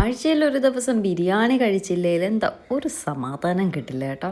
ആഴ്ചയിലൊരു ദിവസം ബിരിയാണി കഴിച്ചില്ലെങ്കിൽ എന്താ ഒരു സമാധാനം കിട്ടില്ല കേട്ടോ.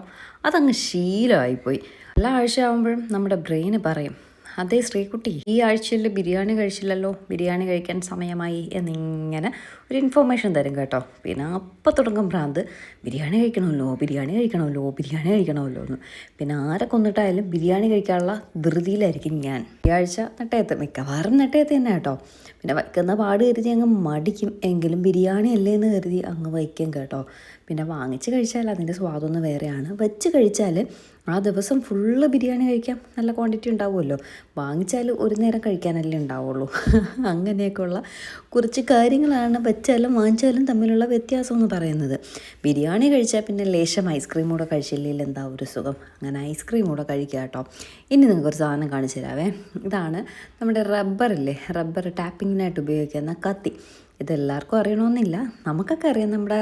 അതങ്ങ് ശീലമായിപ്പോയി. എല്ലാ ആഴ്ചയാകുമ്പോഴും നമ്മുടെ ബ്രെയിന് പറയും, അതേ ശ്രീകുട്ടി, ഈ ആഴ്ചയിൽ ബിരിയാണി കഴിച്ചില്ലല്ലോ, ബിരിയാണി കഴിക്കാൻ സമയമായി എന്നിങ്ങനെ ഒരു ഇൻഫോർമേഷൻ തരും കേട്ടോ. പിന്നെ അപ്പം തുടങ്ങും ഭ്രാന്ത്, ബിരിയാണി കഴിക്കണമല്ലോ, ബിരിയാണി കഴിക്കണമല്ലോ, ബിരിയാണി കഴിക്കണമല്ലോ എന്ന്. പിന്നെ ആരെ കൊന്നിട്ടായാലും ബിരിയാണി കഴിക്കാനുള്ള ധൃതിയിലായിരിക്കും ഞാൻ. ഈ ആഴ്ച നെട്ടയത്ത്, മിക്കവാറും നെട്ടയത്ത് തന്നെ കേട്ടോ. പിന്നെ വയ്ക്കുന്ന പാട് കരുതി അങ്ങ് മടിക്കും, എങ്കിലും ബിരിയാണി അല്ലേ എന്ന് കരുതി അങ്ങ് വയ്ക്കും കേട്ടോ. പിന്നെ വാങ്ങിച്ച് കഴിച്ചാൽ അതിൻ്റെ സ്വാദൊന്ന് വേറെയാണ്. വെച്ച് കഴിച്ചാൽ ആ ദിവസം ഫുള്ള് ബിരിയാണി കഴിക്കാം, നല്ല ക്വാണ്ടിറ്റി ഉണ്ടാവുമല്ലോ. വാങ്ങിച്ചാൽ ഒരു നേരം കഴിക്കാനല്ലേ ഉണ്ടാവുള്ളൂ. അങ്ങനെയൊക്കെയുള്ള കുറച്ച് കാര്യങ്ങളാണ് വെച്ചാലും വാങ്ങിച്ചാലും തമ്മിലുള്ള വ്യത്യാസം എന്ന് പറയുന്നത്. ബിരിയാണി കഴിച്ചാൽ പിന്നെ ലേശം ഐസ്ക്രീം കൂടെ കഴിച്ചില്ലെങ്കിൽ എന്താ ഒരു സുഖം. അങ്ങനെ ഐസ്ക്രീം കൂടെ കഴിക്കുക കേട്ടോ. ഇനി നിങ്ങൾക്കൊരു സാധനം കാണിച്ചു തരാവേ. ഇതാണ് നമ്മുടെ റബ്ബറില്ലേ, റബ്ബർ ടാപ്പിങ്ങിനായിട്ട് ഉപയോഗിക്കുന്ന കത്തി. ഇതെല്ലാവർക്കും അറിയണമെന്നില്ല, നമുക്കൊക്കെ അറിയാം. നമ്മുടെ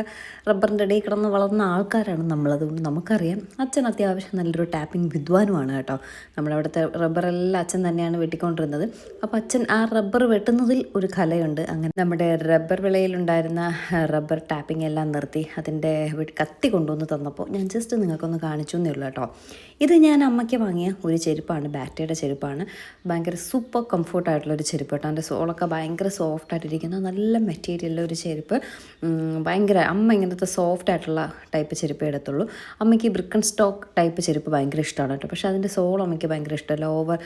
റബ്ബറിൻ്റെ ഇടയിൽ കിടന്ന് വളർന്ന ആൾക്കാരാണ് നമ്മളതുകൊണ്ട് നമുക്കറിയാം. അച്ഛൻ അത്യാവശ്യം നല്ലൊരു ടാപ്പിംഗ് വിദ്വാനുമാണ് കേട്ടോ. നമ്മുടെ അവിടുത്തെ റബ്ബറെല്ലാം അച്ഛൻ തന്നെയാണ് വെട്ടിക്കൊണ്ടിരുന്നത്. അപ്പോൾ അച്ഛൻ ആ റബ്ബർ വെട്ടുന്നതിൽ ഒരു കലയുണ്ട്. അങ്ങനെ നമ്മുടെ റബ്ബർ വിളയിലുണ്ടായിരുന്ന റബ്ബർ ടാപ്പിംഗ് എല്ലാം നിർത്തി അതിൻ്റെ കത്തി കൊണ്ടുവന്ന് തന്നപ്പോൾ ഞാൻ ജസ്റ്റ് നിങ്ങൾക്കൊന്ന് കാണിച്ചു എന്നേ ഉള്ളൂ കേട്ടോ. ഇത് ഞാൻ അമ്മയ്ക്ക് വാങ്ങിയ ഒരു ചെരുപ്പാണ്, ബാറ്റയുടെ ചെരുപ്പാണ്. ഭയങ്കര സൂപ്പർ കംഫർട്ടായിട്ടുള്ളൊരു ചെരുപ്പ് കേട്ടോ. എൻ്റെ സോളൊക്കെ ഭയങ്കര സോഫ്റ്റായിട്ടിരിക്കുന്ന നല്ല മെറ്റീരിയലിലെ ഒരു ചെരുപ്പ്. ഭയങ്കര അമ്മ ഇങ്ങനത്തെ സോഫ്റ്റ് ആയിട്ടുള്ള ടൈപ്പ് ചെരുപ്പ് എടുത്തുള്ളൂ. അമ്മയ്ക്ക് ബ്രിക്കൺ സ്റ്റോക്ക് ടൈപ്പ് ചെരുപ്പ് ഭയങ്കര ഇഷ്ടമാണ് കേട്ടോ. പക്ഷേ അതിൻ്റെ സോൾ അമ്മയ്ക്ക് ഭയങ്കര ഇഷ്ടമല്ല, ഓവർ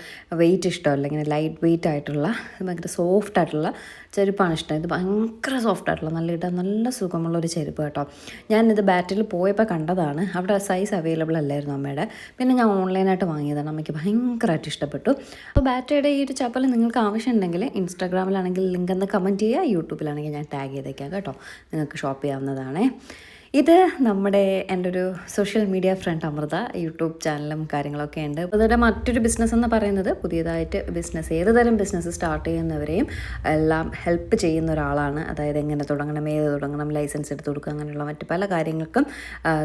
വെയിറ്റ് ഇഷ്ടമല്ല. ഇങ്ങനെ ലൈറ്റ് വെയിറ്റ് ആയിട്ടുള്ള ഭയങ്കര സോഫ്റ്റ് ആയിട്ടുള്ള ചെരുപ്പാണ് ഇഷ്ടം. ഇത് ഭയങ്കര സോഫ്റ്റ് ആയിട്ടുള്ള നല്ല ഇടാൻ നല്ല സുഖമുള്ള ഒരു ചെരുപ്പ് കേട്ടോ. ഞാനിത് ബാറ്റിൽ പോയപ്പോൾ കണ്ടതാണ്, അവിടെ സൈസ് അവൈലബിൾ അല്ലായിരുന്നു അമ്മയുടെ. പിന്നെ ഞാൻ ഓൺലൈനായിട്ട് വാങ്ങിയതാണ്. അമ്മയ്ക്ക് ഭയങ്കരമായിട്ട് ഇഷ്ടപ്പെട്ടു. അപ്പോൾ ബാറ്റയുടെ ഈ ഒരു ചപ്പൽ നിങ്ങൾക്ക് ആവശ്യമുണ്ടെങ്കിൽ ഇൻസ്റ്റാഗ്രാമിലാണെങ്കിൽ ലിങ്ക് എന്ന് കമൻറ്റ് ചെയ്യുക, യൂട്യൂബിലാണെങ്കിൽ ഞാൻ ടാഗ് ചെയ്തേക്കാം കേട്ടോ. നിങ്ങൾക്ക് ഷോപ്പ് ചെയ്യാവുന്നതാണേ. ഇത് നമ്മുടെ എൻ്റെ ഒരു social media friend Amrita, YouTube ചാനലും കാര്യങ്ങളൊക്കെ ഉണ്ട്. അതുപോലെ മറ്റൊരു ബിസിനസ് എന്ന് പറയുന്നത് പുതിയതായിട്ട് ബിസിനസ്, ഏത് തരം ബിസിനസ് സ്റ്റാർട്ട് ചെയ്യുന്നവരെയും എല്ലാം ഹെൽപ്പ് ചെയ്യുന്ന ഒരാളാണ്. അതായത് എങ്ങനെ തുടങ്ങണം, ഏത് തുടങ്ങണം, ലൈസൻസ് എടുത്ത് കൊടുക്കുക, അങ്ങനെയുള്ള മറ്റ് പല കാര്യങ്ങൾക്കും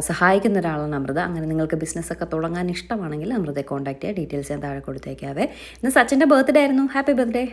സഹായിക്കുന്ന ഒരാളാണ് അമൃത. അങ്ങനെ നിങ്ങൾക്ക് ബിസിനസ്സൊക്കെ തുടങ്ങാൻ ഇഷ്ടമാണെങ്കിൽ അമൃതയെ കോൺടാക്ട് ചെയ്യുക. ഡീറ്റെയിൽസ് ഞാൻ താഴെ കൊടുത്തേക്കാവേ. ഇന്ന് സച്ചിൻ്റെ ബർത്ത്ഡേ ആയിരുന്നു. Happy birthday.